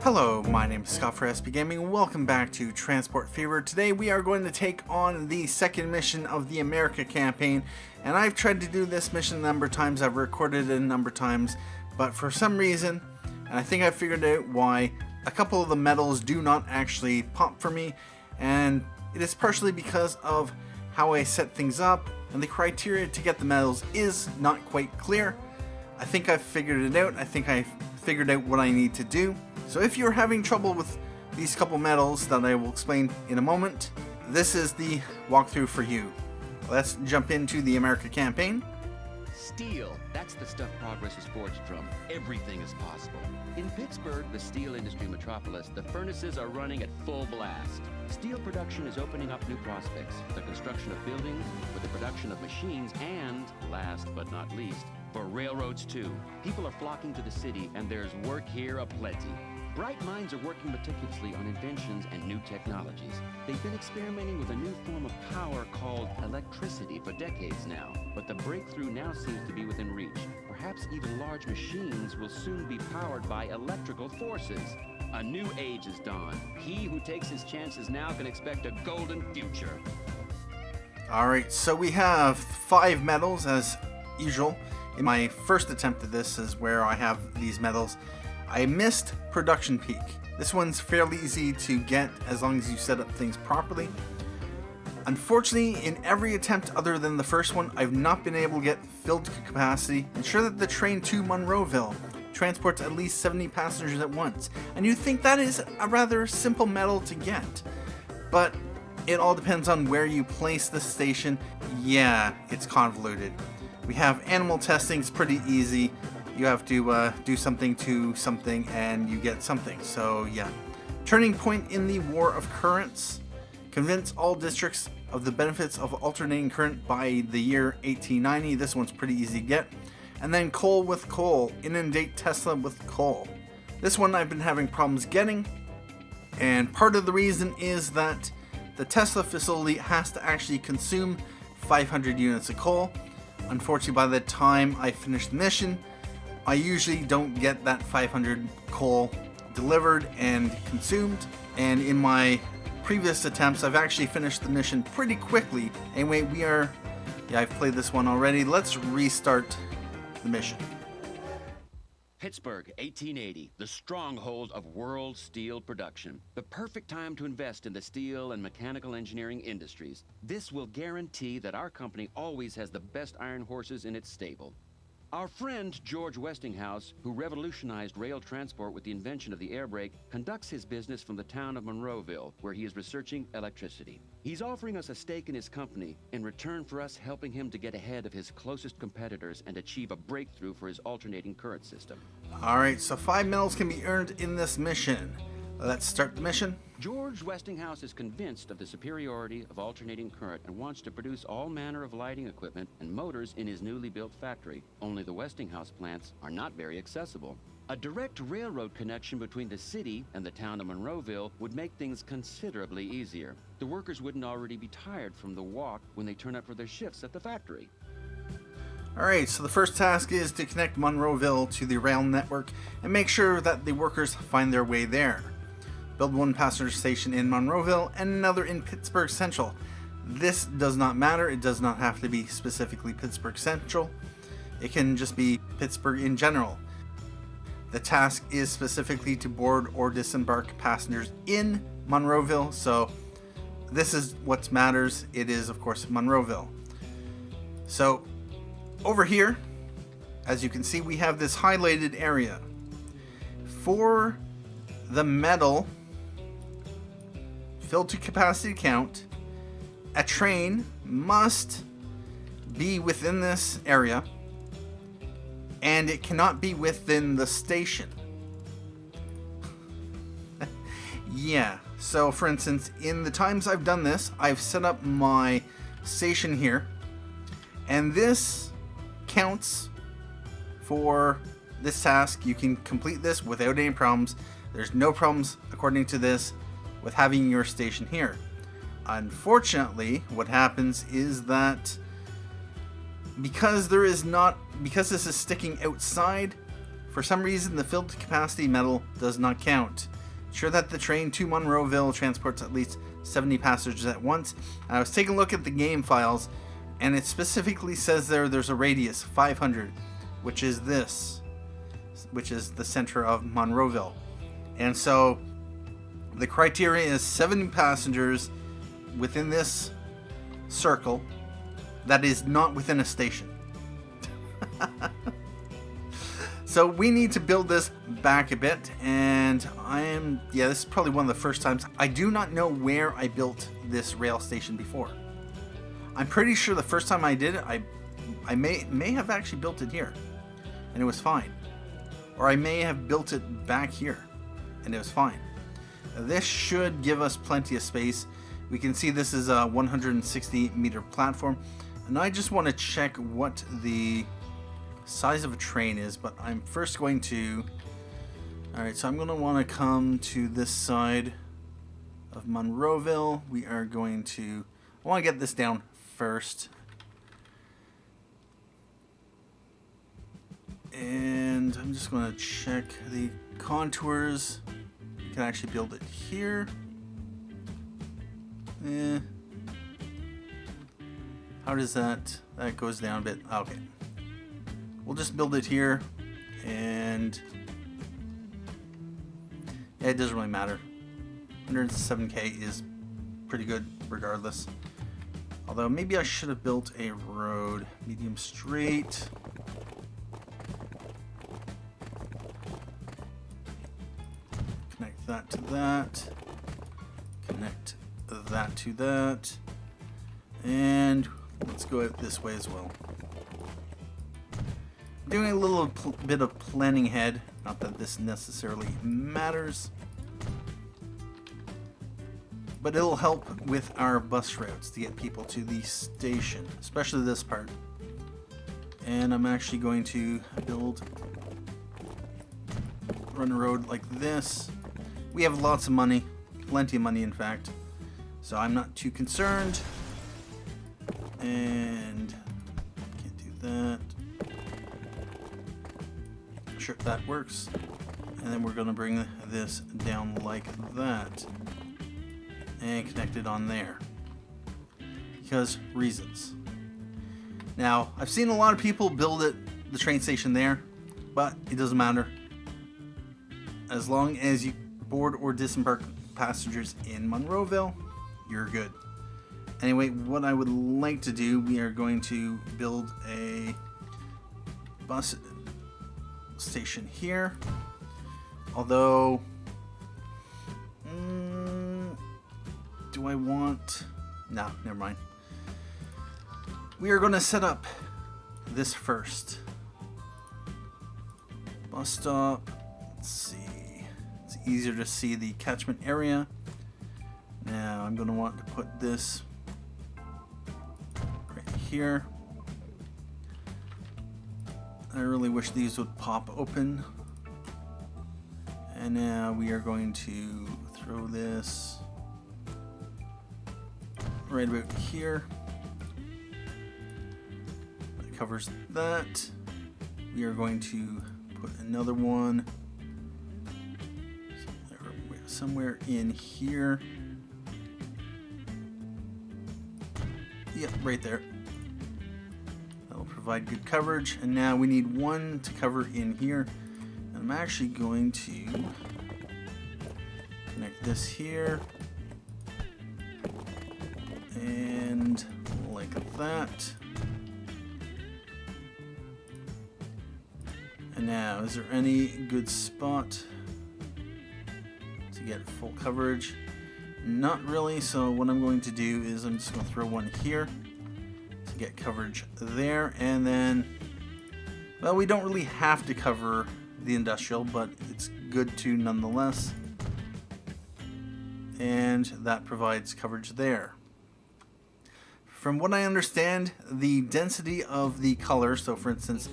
Hello, my name is Scott for SP Gaming. Welcome back to Transport Fever. Today we are going to take on the second mission of the America campaign, and I've tried to do this mission a number of times, I've recorded it a number of times, but for some reason, and I think I figured out why, a couple of the medals do not actually pop for me, and it is partially because of how I set things up, and the criteria to get the medals is not quite clear. I think I've figured it out. I think I've figured out what I need to do. So if you're having trouble with these couple medals that I will explain in a moment, this is the walkthrough for you. Let's jump into the America campaign. Steel, that's the stuff progress is forged from. Everything is possible. In Pittsburgh, the steel industry metropolis, the furnaces are running at full blast. Steel production is opening up new prospects, the construction of buildings, for the production of machines, and, last but not least, for railroads too. People are flocking to the city, and there's work here aplenty. Bright minds are working meticulously on inventions and new technologies. They've been experimenting with a new form of power called electricity for decades now. But the breakthrough now seems to be within reach. Perhaps even large machines will soon be powered by electrical forces. A new age is dawned. He who takes his chances now can expect a golden future. Alright, so we have 5 medals as usual. In my first attempt at this is where I have these medals. I missed production peak. This one's fairly easy to get as long as you set up things properly. Unfortunately, in every attempt other than the first one, I've not been able to get filled to capacity. Ensure that the train to Monroeville transports at least 70 passengers at once. And you'd think that is a rather simple medal to get. But it all depends on where you place the station. Yeah, it's convoluted. We have animal testing, it's pretty easy. You have to do something to something and you get something. So yeah. Turning point in the War of Currents. Convince all districts of the benefits of alternating current by the year 1890. This one's pretty easy to get. And then coal with coal. Inundate Tesla with coal. This one I've been having problems getting. And part of the reason is that the Tesla facility has to actually consume 500 units of coal. Unfortunately, by the time I finish the mission, I usually don't get that 500 coal delivered and consumed. And in my previous attempts, I've actually finished the mission pretty quickly. Anyway, I've played this one already. Let's restart the mission. Pittsburgh, 1880, the stronghold of world steel production. The perfect time to invest in the steel and mechanical engineering industries. This will guarantee that our company always has the best iron horses in its stable. Our friend George Westinghouse, who revolutionized rail transport with the invention of the air brake, conducts his business from the town of Monroeville, where he is researching electricity. He's offering us a stake in his company in return for us helping him to get ahead of his closest competitors and achieve a breakthrough for his alternating current system. Alright, so 5 medals can be earned in this mission. Let's start the mission. George Westinghouse is convinced of the superiority of alternating current and wants to produce all manner of lighting equipment and motors in his newly built factory. Only the Westinghouse plants are not very accessible. A direct railroad connection between the city and the town of Monroeville would make things considerably easier. The workers wouldn't already be tired from the walk when they turn up for their shifts at the factory. Alright, so the first task is to connect Monroeville to the rail network and make sure that the workers find their way there. Build one passenger station in Monroeville and another in Pittsburgh Central. This does not matter. It does not have to be specifically Pittsburgh Central. It can just be Pittsburgh in general. The task is specifically to board or disembark passengers in Monroeville, so this is what matters. It is, of course, Monroeville. So over here, as you can see, we have this highlighted area. For the medal filled to capacity count, a train must be within this area and it cannot be within the station. Yeah, so for instance, in the times I've done this, I've set up my station here, and this counts for this task. You can complete this without any problems. There's no problems, according to this, with having your station here. Unfortunately, what happens is that because this is sticking outside, For some reason, the filled capacity medal does not count. Sure that the train to Monroeville transports at least 70 passengers at once. I was taking a look at the game files, and it specifically says there's a radius 500, which is this, which is the center of Monroeville. And so the criteria is 70 passengers within this circle that is not within a station. So we need to build this back a bit, and this is probably one of the first times. I do not know where I built this rail station before. I'm pretty sure the first time I did it, I may have actually built it here, and it was fine. Or I may have built it back here, and it was fine. This should give us plenty of space. We can see this is a 160 meter platform, and I just want to check what the size of a train is, but I'm first going to... Alright, so I'm going to want to come to this side of Monroeville. We are going to... I want to get this down first. And I'm just going to check the contours. You can actually build it here. How does that... That goes down a bit. Okay. We'll just build it here, and it doesn't really matter. 107k is pretty good regardless. Although maybe I should have built a road. Medium straight. Connect that to that. Connect that to that. And let's go out this way as well. Doing a little bit of planning ahead, not that this necessarily matters, but it'll help with our bus routes to get people to the station, especially this part. And I'm actually going to run a road like this. We have lots of money, plenty of money in fact, so I'm not too concerned. And can't do that. Sure, that works. And then we're going to bring this down like that and connect it on there, because reasons. Now, I've seen a lot of people build the train station there, but it doesn't matter. As long as you board or disembark passengers in Monroeville, you're good. Anyway, what I would like to do, we are going to build a bus station here. Although, do I want... No, never mind. We are going to set up this first. Bus stop. Let's see. It's easier to see the catchment area. Now, I'm going to want to put this right here. I really wish these would pop open. And now we are going to throw this right about here. That covers that. We are going to put another one somewhere in here. Yep, right there. That'll provide good coverage. And now we need one to cover in here. And I'm actually going to connect this here. And like that. And now, is there any good spot to get full coverage? Not really, so what I'm going to do is I'm just going to throw one here to get coverage there, and then, well, we don't really have to cover the industrial, but it's good to nonetheless. And that provides coverage there. From what I understand, the density of the color, so for instance,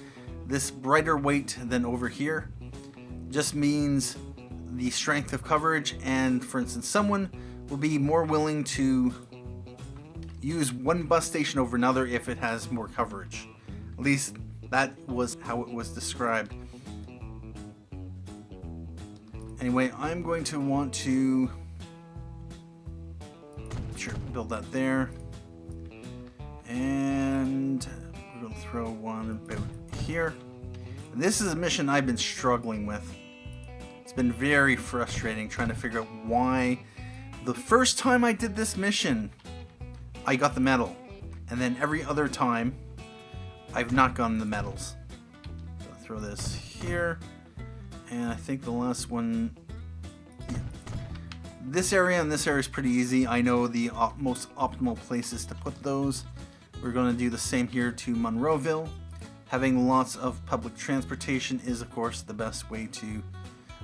this brighter white than over here, just means the strength of coverage, and for instance, someone will be more willing to use one bus station over another if it has more coverage. At least that was how it was described. Anyway, I'm going to want to build that there. And we're going to throw one about here. And this is a mission I've been struggling with. It's been very frustrating trying to figure out why the first time I did this mission, I got the medal. And then every other time, I've not gotten the medals. So I'll throw this here. And I think the last one... Yeah. This area and this area is pretty easy. I know the most optimal places to put those. We're going to do the same here to Monroeville. Having lots of public transportation is, of course, the best way to...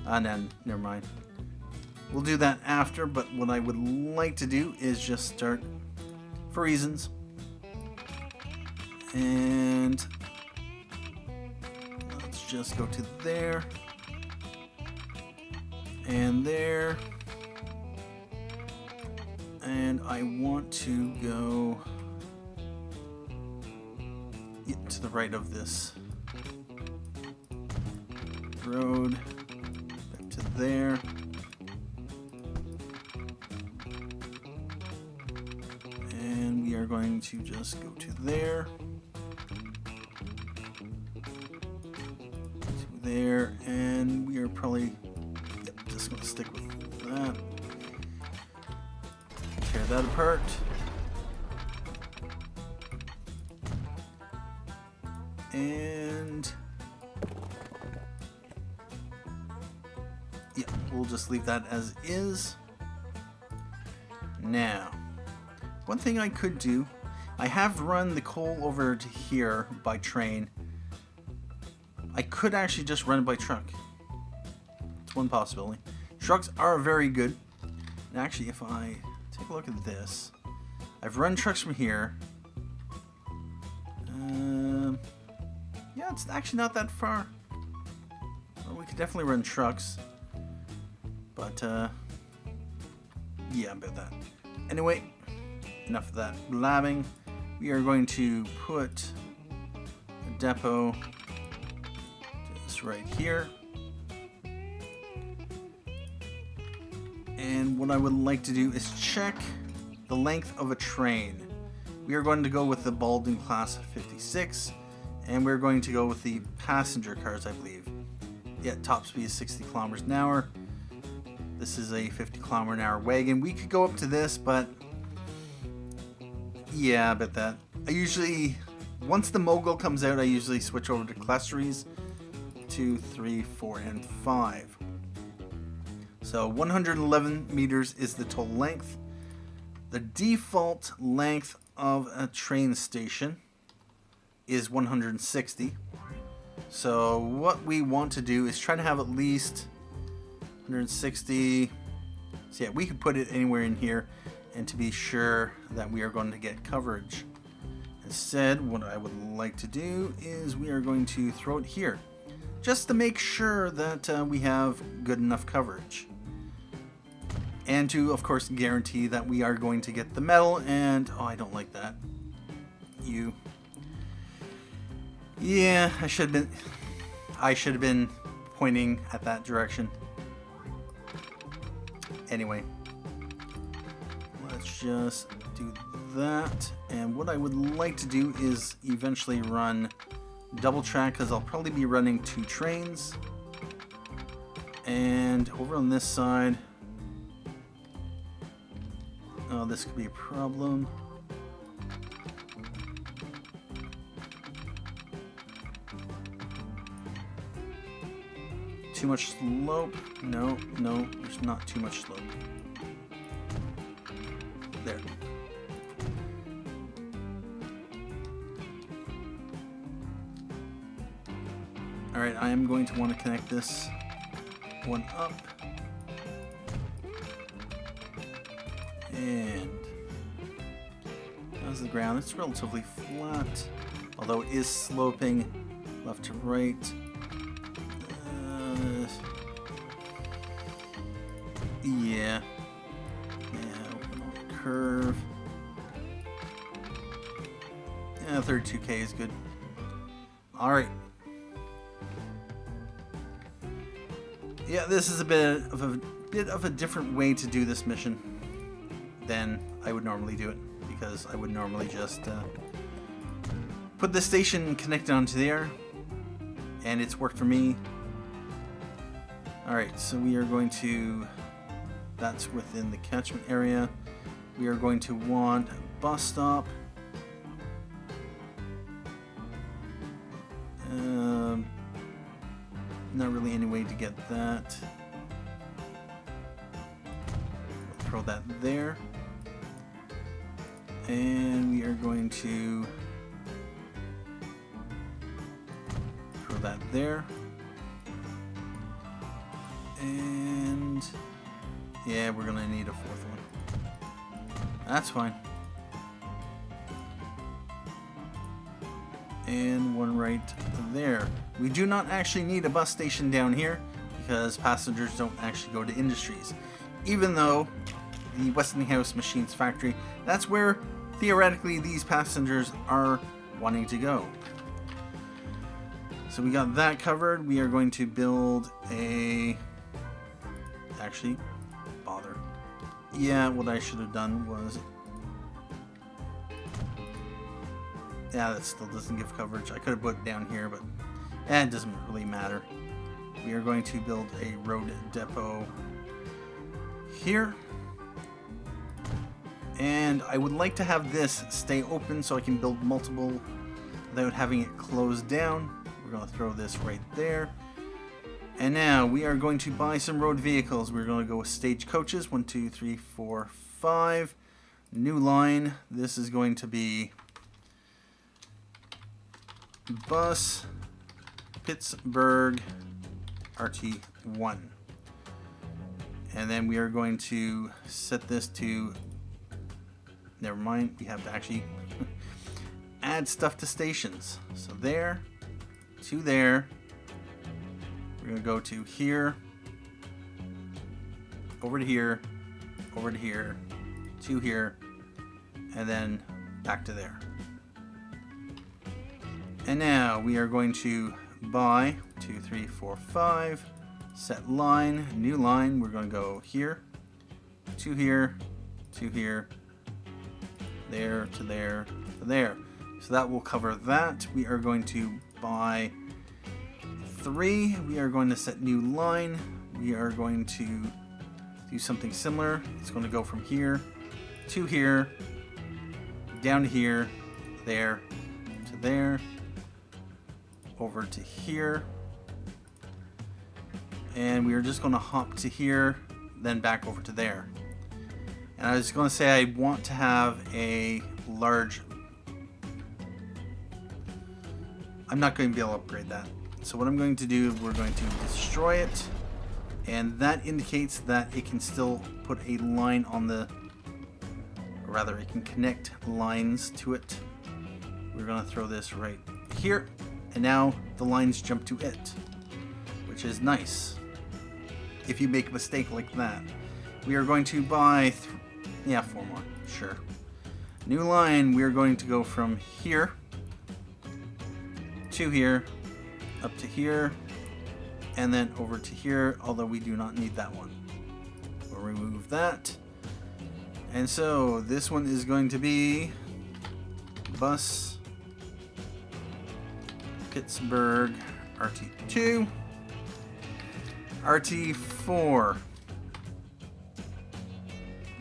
no, never mind. We'll do that after, but what I would like to do is just start, for reasons. And let's just go to there. And there. And I want to go to the right of this road, back to there. And we are going to just go to there. To there, and we are probably just going to stick with that. Tear that apart. And yeah, we'll just leave that as is. Now, one thing I could do, I have run the coal over to here by train. I could actually just run it by truck. It's one possibility. Trucks are very good. And actually, if I take a look at this, I've run trucks from here. Yeah, it's actually not that far. Well, we could definitely run trucks. But, yeah, about that. Anyway, enough of that blabbing. We are going to put a depot just right here. And what I would like to do is check the length of a train. We are going to go with the Baldwin class 56. And we're going to go with the passenger cars, I believe. Yeah, top speed is 60 kilometers an hour. This is a 50 kilometer an hour wagon. We could go up to this, but yeah, about that. I usually, once the mogul comes out, I usually switch over to class 3s, 2, 3, 4, and 5. So 111 meters is the total length. The default length of a train station is 160. So what we want to do is try to have at least 160. So yeah, we could put it anywhere in here, and to be sure that we are going to get coverage. Instead, what I would like to do is we are going to throw it here, just to make sure that we have good enough coverage. And to, of course, guarantee that we are going to get the medal. And oh, I don't like that. Yeah, I should have been pointing at that direction. Anyway, let's just do that. And what I would like to do is eventually run double track, because I'll probably be running 2 trains. And over on this side, oh, this could be a problem. Too much slope? No, there's not too much slope. There. Alright, I am going to want to connect this one up. And how's the ground? It's relatively flat, although it is sloping left to right. Yeah, open on the curve. Yeah, 32K is good. Alright. Yeah, this is a bit of a different way to do this mission than I would normally do it, because I would normally just put the station connected onto there, and it's worked for me. Alright, so we are going to, that's within the catchment area. We are going to want a bus stop. Not really any way to get that. We'll throw that there. And we are going to throw that there. And yeah, we're gonna need a fourth one. That's fine. And one right there. We do not actually need a bus station down here because passengers don't actually go to Industries. Even though the Westinghouse Machines factory, that's where theoretically these passengers are wanting to go. So we got that covered. We are going to build a... Actually, bother. Yeah, what I should have done was... Yeah, that still doesn't give coverage. I could have put it down here, but it doesn't really matter. We are going to build a road depot here. And I would like to have this stay open so I can build multiple without having it closed down. We're going to throw this right there. And now we are going to buy some road vehicles. We're going to go with stagecoaches. 1, 2, 3, 4, 5. New line. This is going to be bus Pittsburgh RT1. And then we are going to set this to, never mind, we have to actually add stuff to stations. So there, to there. We're going to go to here, over to here, over to here, to here, and then back to there. And now we are going to buy 2, 3, 4, 5, set line, new line. We're going to go here, to here, to here, there, to there, to there. So that will cover that. We are going to buy 3. We are going to set new line. We are going to do something similar. It's going to go from here, to here, down to here, there, to there, over to here, and we are just going to hop to here, then back over to there. And I was going to say I want to have a large... I'm not going to be able to upgrade that. So what I'm going to do, we're going to destroy it, and that indicates that it can still put a line on the... Or rather, it can connect lines to it. We're going to throw this right here. And now the lines jump to it, which is nice. If you make a mistake like that. We are going to buy, 4 more, sure. New line, we are going to go from here, to here, up to here, and then over to here, although we do not need that one. We'll remove that. And so this one is going to be bus Pittsburgh RT2, RT4.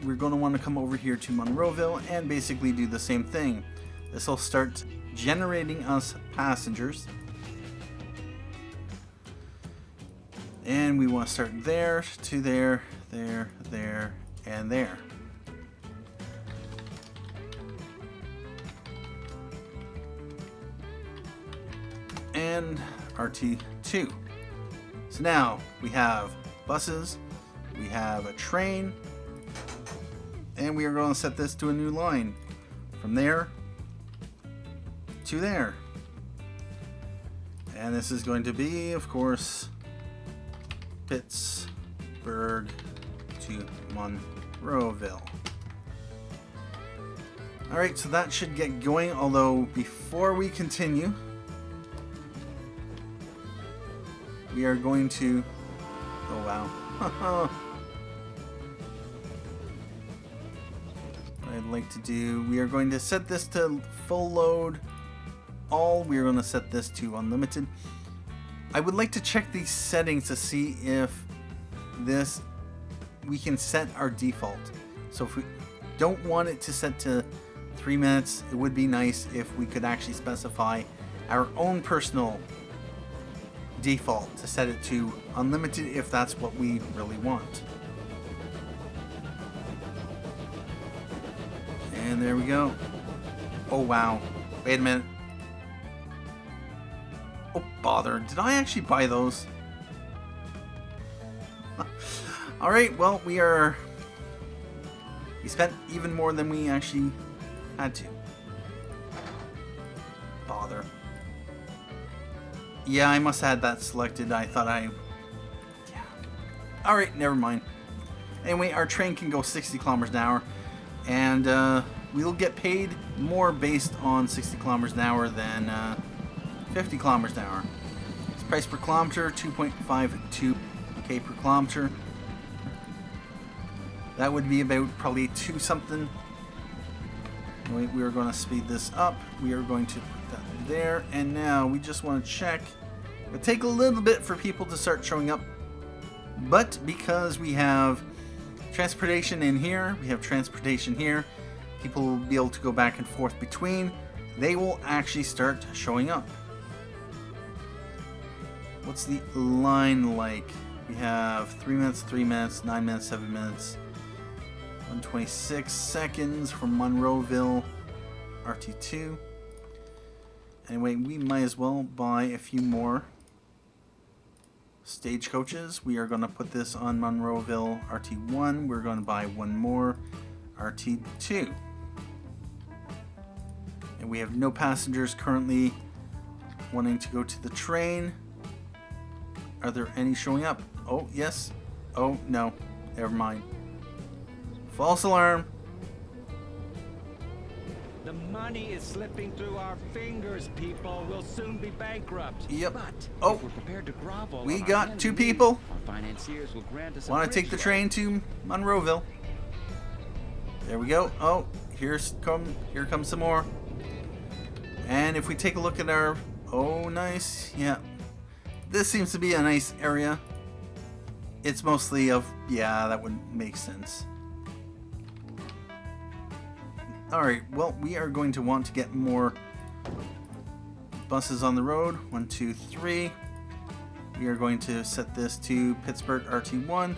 We're going to want to come over here to Monroeville and basically do the same thing. This will start generating us passengers. And we want to start there, to there, there, there, and there. And RT2. So now we have buses, we have a train, and we are going to set this to a new line from there to there. And this is going to be, of course, Pittsburgh to Monroeville. Alright, so that should get going, although before we continue, we are going to... Oh, wow. What I'd like to do, we are going to set this to full load all. We are going to set this to unlimited. I would like to check these settings to see if we can set our default. So if we don't want it to set to 3 minutes, it would be nice if we could actually specify our own personal default to set it to unlimited if that's what we really want. And there we go. Oh wow. Wait a minute. Oh bother. Did I actually buy those? Alright, well we spent even more than we actually had to. Bother. Yeah, I must have had that selected. I thought yeah. Alright, never mind. Anyway, our train can go 60 kilometers an hour. And we'll get paid more based on 60 kilometers an hour than 50 kilometers an hour. It's price per kilometer, 2.52k per kilometer. That would be about probably 2 something. We are going to speed this up. We are going to put that there. And now we just want to check. It'll take a little bit for people to start showing up. But because we have transportation in here, we have transportation here, people will be able to go back and forth between. They will actually start showing up. What's the line like? We have 3 minutes, 3 minutes, 9 minutes, 7 minutes, 126 seconds from Monroeville, RT2. Anyway, we might as well buy a few more stagecoaches. We are going to put this on Monroeville RT1. We're going to buy one more RT2. And we have no passengers currently wanting to go to the train. Are there any showing up? Oh, yes. Oh, no. Never mind. False alarm. The money is slipping through our fingers, people. We'll soon be bankrupt. Yep. But Oh, if we're prepared to grovel we on our got hands 2 and people. knees, our financiers will grant us a Want to take bridge the loan. train to Monroeville. There we go. Oh, here comes some more. And if we take a look at our... Oh, nice. Yeah. This seems to be a nice area. It's mostly of... Yeah, that would make sense. Alright, well, we are going to want to get more buses on the road. 1, 2, 3. We are going to set this to Pittsburgh RT1.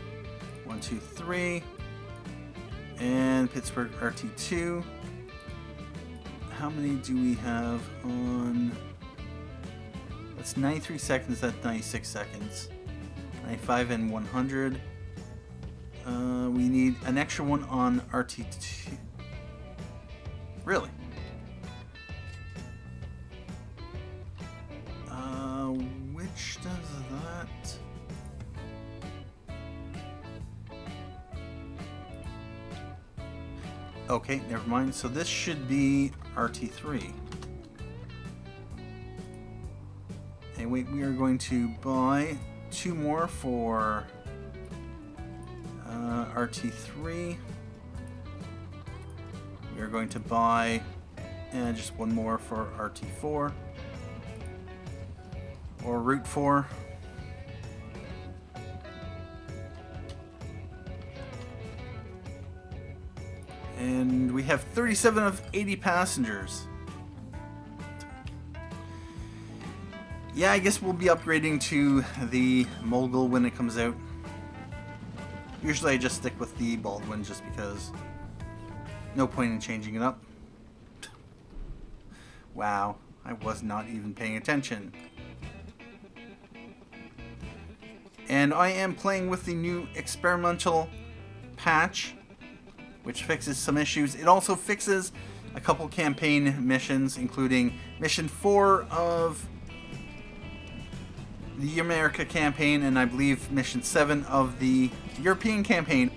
1, 2, 3. And Pittsburgh RT2. How many do we have on... That's 93 seconds, that's 96 seconds. 95 and 100. We need an extra one on RT2. Really? Which does that? Okay, never mind. So this should be RT3. Anyway, we are going to buy 2 more for RT3. We are going to buy just 1 more for RT4 or Route 4. And we have 37 of 80 passengers. Yeah, I guess we'll be upgrading to the Mogul when it comes out. Usually I just stick with the Baldwin just because no point in changing it up. Wow, I was not even paying attention. And I am playing with the new experimental patch, which fixes some issues. It also fixes a couple campaign missions, including Mission 4 of the America campaign, and I believe Mission 7 of the European campaign.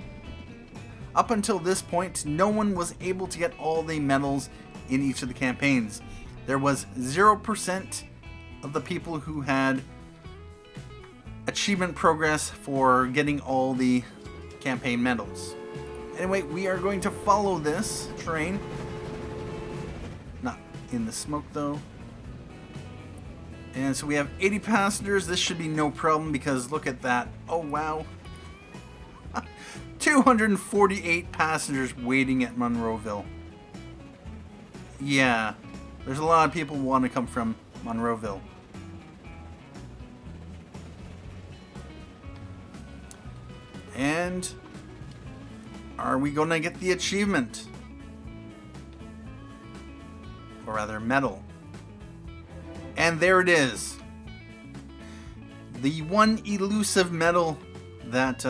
Up until this point, no one was able to get all the medals in each of the campaigns. There was 0% of the people who had achievement progress for getting all the campaign medals. Anyway, we are going to follow this train. Not in the smoke though. And so we have 80 passengers. This should be no problem because look at that. Oh wow. 248 passengers waiting at Monroeville. Yeah, there's a lot of people who want to come from Monroeville. And are we going to get the achievement? Or rather, medal. And there it is. The one elusive medal that,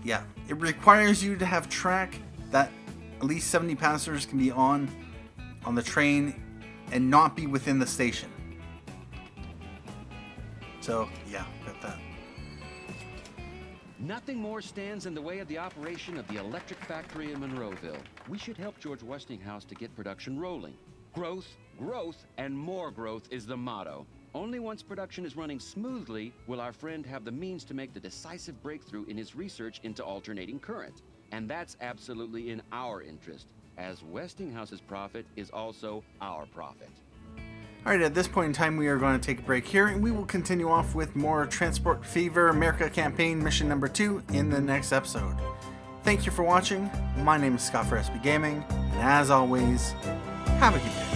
yeah, it requires you to have track that at least 70 passengers can be on the train and not be within the station. So, yeah, got that. Nothing more stands in the way of the operation of the electric factory in Monroeville. We should help George Westinghouse to get production rolling. Growth, growth, and more growth is the motto. Only once production is running smoothly will our friend have the means to make the decisive breakthrough in his research into alternating current. And that's absolutely in our interest, as Westinghouse's profit is also our profit. Alright, at this point in time we are going to take a break here and we will continue off with more Transport Fever America Campaign Mission number 2 in the next episode. Thank you for watching. My name is Scott for SB Gaming, and as always, have a good day.